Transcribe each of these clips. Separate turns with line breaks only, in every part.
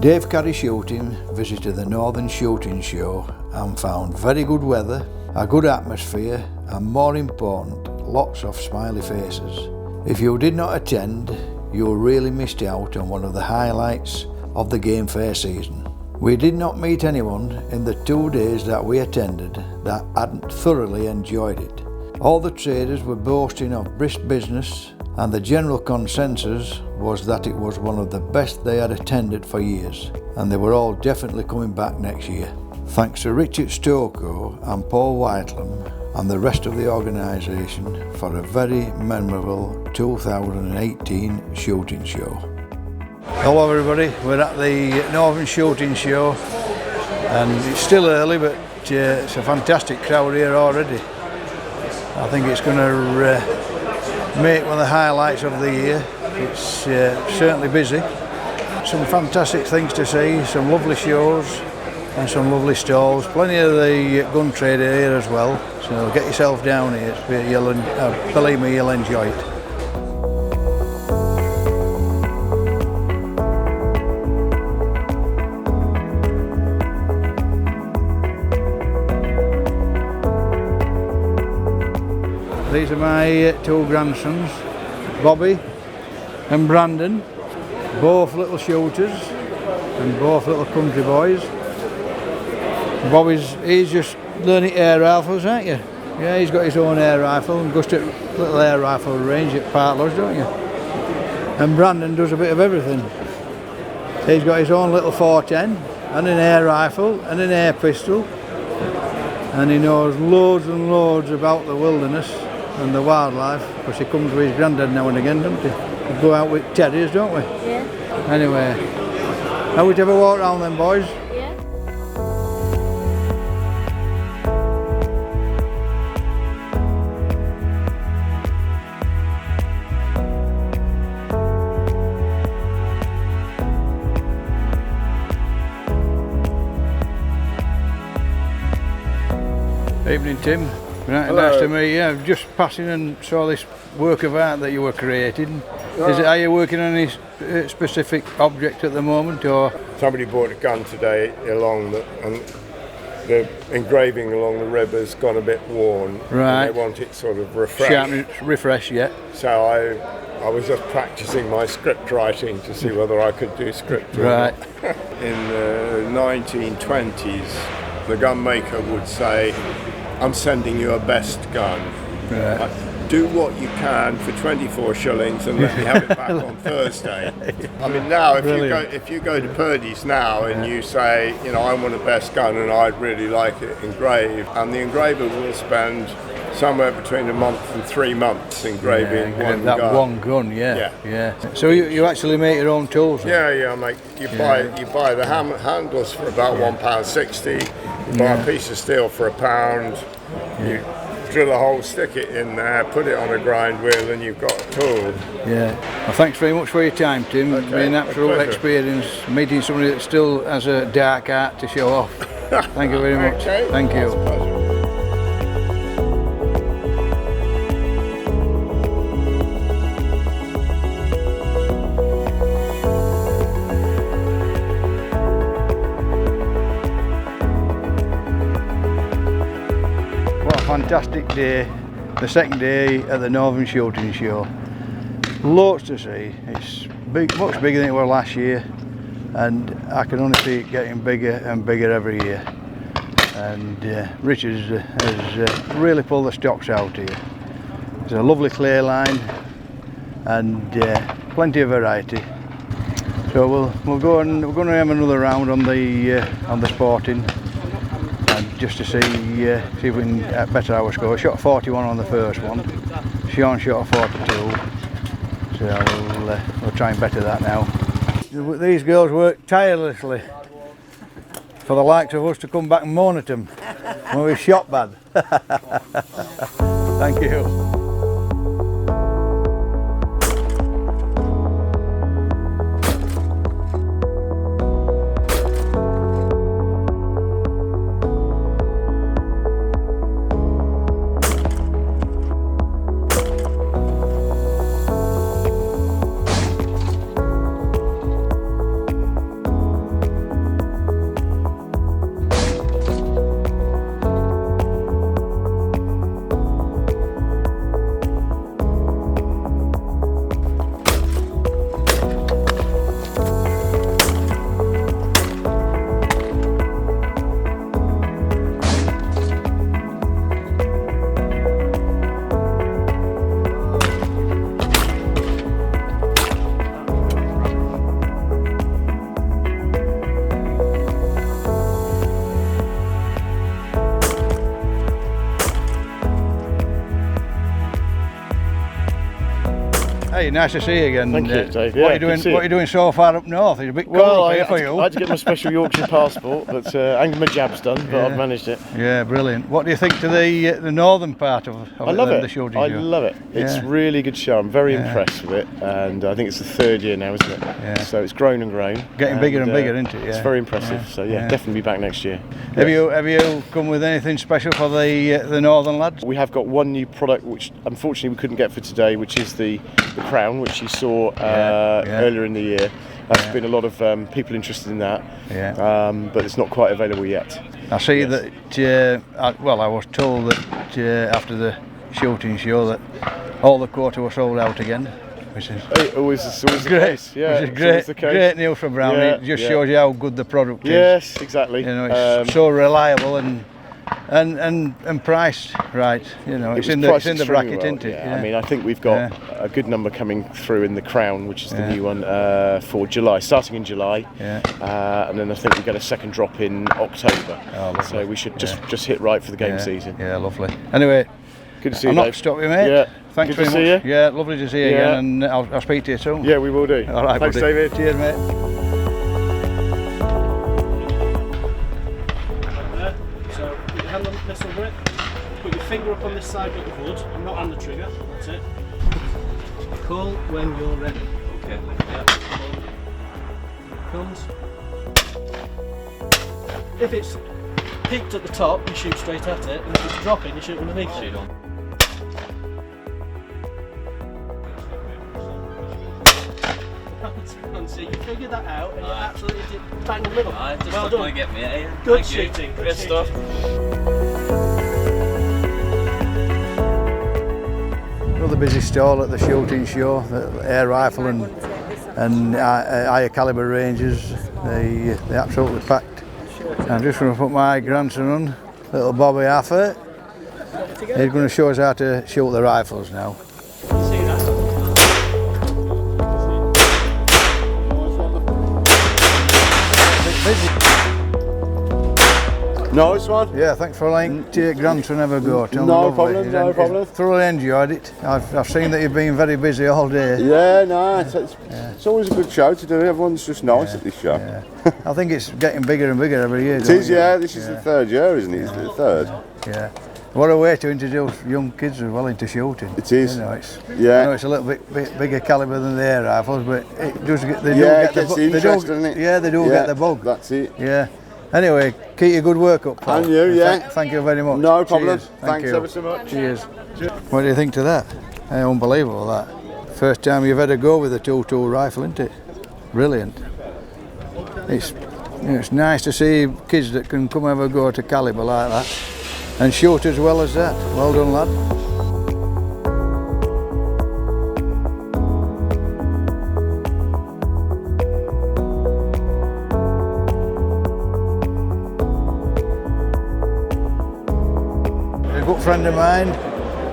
Dave Carrie Shooting visited the Northern Shooting Show and found very good weather, a good atmosphere and, more important, lots of smiley faces. If you did not attend, you really missed out on one of the highlights of the game fair season. We did not meet anyone in the 2 days that we attended that hadn't thoroughly enjoyed it. All the traders were boasting of brisk business, and the general consensus was that it was one of the best they had attended for years, and they were all definitely coming back next year. Thanks to Richard Stokes and Paul Whitelam and the rest of the organisation for a very memorable 2018 shooting show. Hello everybody, we're at the Northern Shooting Show and it's still early, but it's a fantastic crowd here already. I think it's going to make one of the highlights of the year. It's certainly busy. Some fantastic things to see, some lovely shows and some lovely stalls. Plenty of the gun trade here as well, so get yourself down here. Believe me, you'll enjoy it. These are my two grandsons, Bobby and Brandon, both little shooters and both little country boys. He's just learning air rifles, aren't you? Yeah, he's got his own air rifle and goes to little air rifle range at Park Lodge, don't you? And Brandon does a bit of everything. He's got his own little 410 and an air rifle and an air pistol, and he knows loads and loads about the wilderness and the wildlife, because he comes with his granddad now and again, doesn't he? We go out with terriers, don't we?
Yeah.
Anyway, have we ever walk around them, boys?
Yeah.
Evening, Tim. Right, nice to meet you. I'm just passing and saw this work of art that you were creating. Are you working on any specific object at the moment, or?
Somebody bought a gun today and the engraving along the rib has gone a bit worn.
Right.
And they want it sort of refreshed.
Refresh, yeah.
So I was just practicing my script writing to see whether I could do script or
Right.
not. In the 1920s, the gun maker would say, "I'm sending you a best gun.
Right.
Do what you can for 24 shillings and let me have it back on Thursday." I mean, now if you go to Purdy's now and you say, you know, I want a best gun and I'd really like it engraved, and the engraver will spend somewhere between a month and 3 months engraving one gun.
One gun, yeah. So you actually make your own tools?
Yeah, mate. You buy the handles for about £1.60. You buy a piece of steel for £1. You drill a hole, stick it in there, put it on a grind wheel, and you've got a tool.
Yeah. Well, thanks very much for your time, Tim. It's been an absolute experience meeting somebody that still has a dark art to show off. Thank you very much.
Okay.
Thank you. Fantastic day, the second day at the Northern Shooting Show. Loads to see. It's big, much bigger than it was last year, and I can only see it getting bigger and bigger every year. And Richard has really pulled the stocks out here. There's a lovely clear line and plenty of variety. So we're going to have another round on the sporting. Just to see if we can better our score. Shot 41 on the first one. Sean shot a 42. So we'll try and better that now. These girls work tirelessly for the likes of us to come back and moan at them when we've shot bad. Thank you. nice to see you again.
Thank you, Dave. Yeah,
what are you doing so far up north? It's a bit cold for you.
I had to get my special Yorkshire passport, but and my jab's done, but I've managed it.
Yeah, brilliant. What do you think to the northern part of
I love it.
The shooting
I
show?
love it. It's really good show. I'm very impressed with it, and I think it's the 3rd year now, isn't it? Yeah. So it's grown and grown.
Getting bigger and bigger, isn't it? Yeah.
It's very impressive. So definitely be back next year.
Have you come with anything special for the northern lads?
We have got one new product which unfortunately we couldn't get for today, which is the crown, which you saw earlier in the year. There's been a lot of people interested in that, but it's not quite available yet.
I see that. I was told that after the shooting show that all the quota were sold out again. Which is
always the case. Yeah,
which is great news for Brown. It just shows you how good the product is.
Yes, exactly.
You know, it's so reliable and priced right. You know, it's in the bracket, isn't it?
Yeah. I mean, I think we've got a good number coming through in the crown, which is the new one for July, starting in July. And then I think we get a second drop in October. So we should just hit right for the game season.
Yeah, lovely. Anyway,
good to see you.
I'm not stopping you, mate.
Yeah.
Thanks
good
very
to
much.
See you.
Yeah, lovely to see you again, and I'll speak to you soon.
Yeah, we will do.
All right,
thanks,
buddy.
David.
Cheers, mate.
So put your hand on this over it. Put your finger up on this side of the hood, and not on the trigger. That's it. Pull when you're ready. Okay. Yeah. Comes. If it's peaked at the top, you shoot straight at it, and if it's dropping, you shoot underneath it. So you figured that out, and you absolutely did bang in the middle. Well done.
Get me, eh?
Good shooting. Good
stuff.
Another busy stall at the shooting show, the air rifle and higher calibre ranges. They absolutely packed. I'm just going to put my grandson on, little Bobby Affert. He's going to show us how to shoot the rifles now.
Nice one.
Yeah, thanks for letting your grandson have a go.
No problem.
Thoroughly enjoyed it. I've seen that you've been very busy all day.
Yeah, no, it's always a good show to do. Everyone's just nice at this show.
Yeah. I think it's getting bigger and bigger every year.
It is, this is the 3rd year, isn't it? It's the 3rd.
Yeah. What a way to introduce young kids as well into shooting.
It is.
You know, I know it's a little bit bigger calibre than the air rifles, but it does get. They do
get doesn't it?
Yeah, they do get the bug.
That's it.
Yeah. Anyway, keep your good work up, Paul.
And you,
Thank you very much.
No problem.
Cheers.
Thanks ever so much.
Cheers. What do you think to that? Unbelievable, that. First time you've had a go with a 2-tool rifle, isn't it? Brilliant. It's nice to see kids that can come have a go at a calibre like that and shoot as well as that. Well done, lad. A good friend of mine,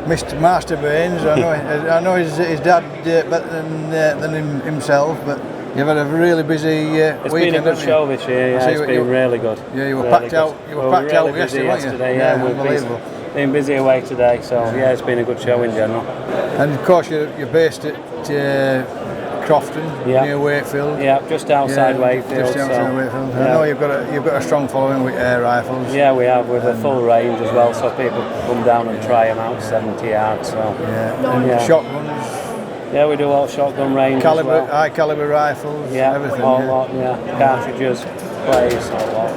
Mr. Master Baines. I know his dad better than himself, but you've had a really busy weekend.
It's been a good show this year. Yeah, it's been really good.
Yeah, you were
really
packed out. You were packed out yesterday.
Yeah,
unbelievable.
Been busy away today, so yeah, it's been a good show in general.
And of course, you're based at Crofton, near Wakefield.
Yeah, just outside Wakefield.
Just outside Wakefield. I know you've got a strong following with air rifles.
Yeah, we have with a full range as well, so people come down and try them out, 70 yards. So
and shotguns.
Yeah, we do all shotgun range as well.
High calibre rifles.
Yeah,
everything.
All lot. Yeah, cartridges, plays, all lot.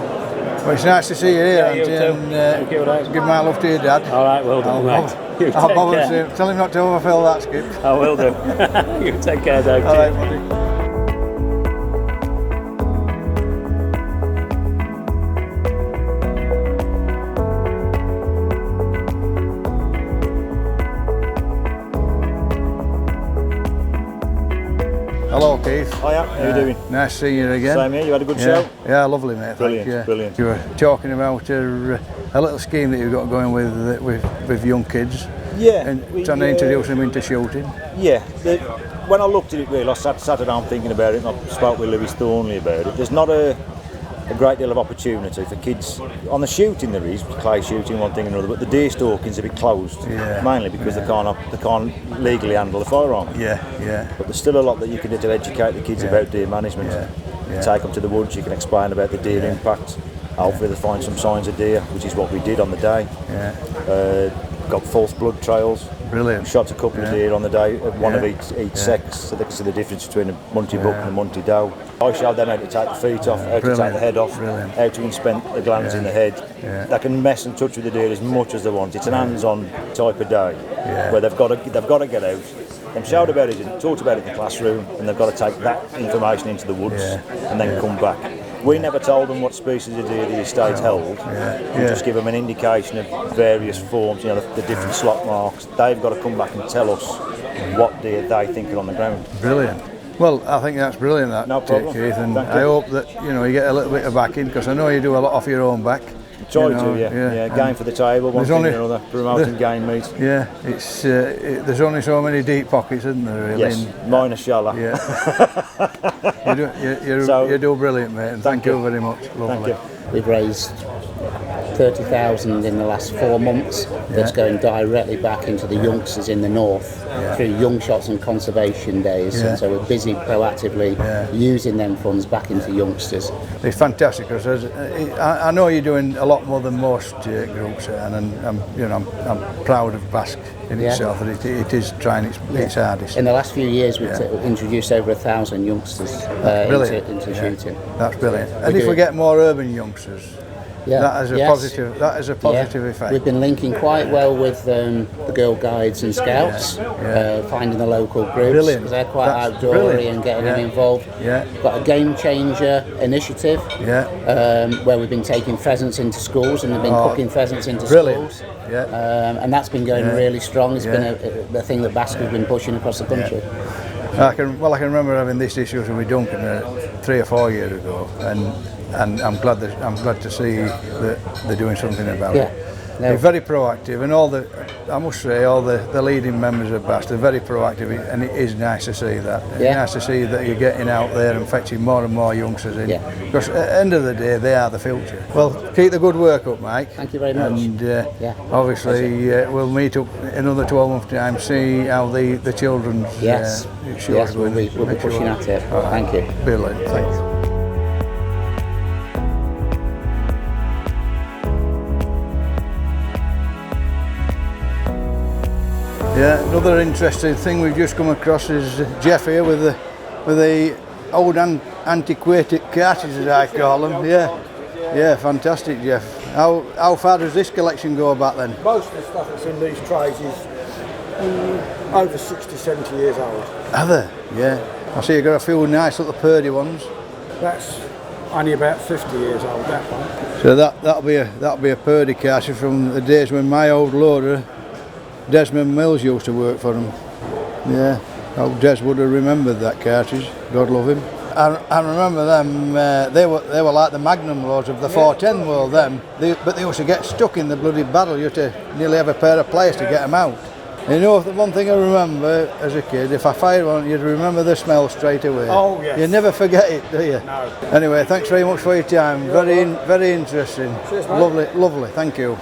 Well, it's nice to see you here,
Auntie, and
give my love to your dad.
All right, will do, mate.
I'll bother tell him not to overfill that skip.
I will do. You take care, Dave.
All right, buddy. Hello, Keith.
Hiya, how you doing?
Nice seeing you again.
Same here, you had a good show?
Yeah, lovely, mate.
Brilliant, brilliant.
You were talking about a little scheme that you've got going with young kids.
Yeah.
And trying to introduce them into shooting.
Yeah. When I looked at it, really, I sat down thinking about it, and I spoke with Lewis Thornley about it. There's not a a great deal of opportunity for kids. On the shooting there is, clay shooting, one thing and another, but the deer stalking's a bit closed, mainly because they can't legally handle a firearm. But there's still a lot that you can do to educate the kids about deer management. Take them to the woods, you can explain about the deer impact. Hopefully they find some signs of deer, which is what we did on the day. Got false blood trails.
Brilliant.
Shot a couple of deer on the day, one of each sex, so they can see the difference between a munty buck and a munty doe. I showed them how to take the feet off, how to take the head off, how to inspect the glands in the head. They can mess and touch with the deer as much as they want. It's an hands-on type of day where they've got to get out. They've showed about it, talked about it in the classroom, and they've got to take that information into the woods and then come back. We never told them what species of deer the estate held. We just give them an indication of various forms, the different slot marks. They've got to come back and tell us what deer they think are on the ground.
Brilliant. Well, I think that's brilliant, that,
no problem.
Keith, and I hope that you get a little bit of backing, because I know you do a lot off your own back.
Try to, game for the table, one thing or another, promoting game meat.
It's there's only so many deep pockets, isn't there? Really?
Yes, mine are shallow.
You do brilliant, mate, and thank you very much. Lovely.
Thank you.
We've raised 30,000 in the last 4 months. That's going directly back into the youngsters in the north through Young Shots and Conservation Days. And so we're busy proactively using them funds back into youngsters.
It's fantastic, because I know you're doing a lot more than most groups, and I'm proud of Basque in itself, that it is trying its hardest.
In the last few years, we've introduced over 1,000 youngsters into shooting.
That's brilliant. And if we get more urban youngsters, that is a positive effect.
We've been linking quite well with the Girl Guides and Scouts, finding the local groups, because they're quite outdoorsy and getting them involved. We've got a Game Changer initiative where we've been taking pheasants into schools, and they've been cooking pheasants into schools. And that's been going really strong. It's been a thing that Basque has been pushing across the country.
I can remember having this discussion with Duncan 3 or 4 years ago, and I'm glad to see that they're doing something about it. They're very proactive, and all the leading members of Bass, they're very proactive, and it is nice to see that. It's nice to see that you're getting out there and fetching more and more youngsters in, because at the end of the day, they are the future. Well, keep the good work up, Mike.
Thank you very much.
And obviously, we'll meet up in another 12 months' time, see how the children's shows
we'll be pushing at it. Thank you.
Brilliant. Thanks. Another interesting thing we've just come across is Jeff here with the old antiquated cartridges, as I call them. Fantastic, Jeff. How far does this collection go back then?
Most of the stuff that's in these trays is over 60, 70 years old.
Are they? Yeah. I see you've got a few nice little Purdy ones.
That's only about 50 years old, that one.
So that'll be a Purdy cartridge from the days when my old loader Desmond Mills used to work for him. How Des would have remembered that cartridge. God love him. I remember them. They were like the Magnum loads of the 410 world. But they used to get stuck in the bloody barrel. You had to nearly have a pair of pliers to get them out. The one thing I remember as a kid, if I fired one, you'd remember the smell straight away.
Oh yes.
You never forget it, do you?
No.
Anyway, thanks very much for your time. Very interesting.
Cheers, mate.
Lovely. Thank you.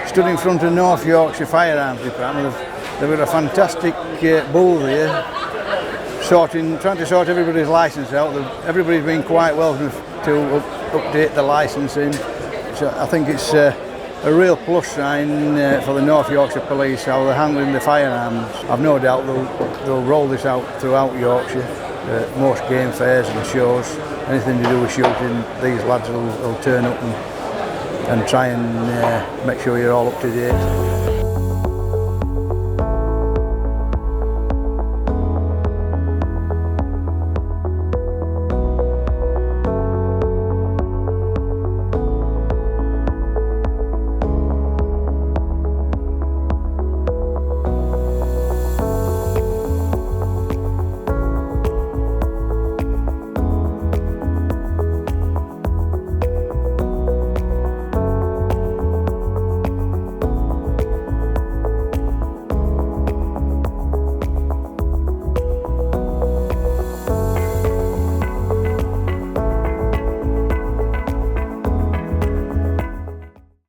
Stood in front of North Yorkshire Firearms Department. They've got a fantastic booth here, trying to sort everybody's licence out. Everybody's been quite welcome to update the licensing. So I think it's a real plus sign for the North Yorkshire Police, how they're handling the firearms. I've no doubt they'll roll this out throughout Yorkshire. Most game fairs and shows, anything to do with shooting, these lads will turn up and try and make sure you're all up to date.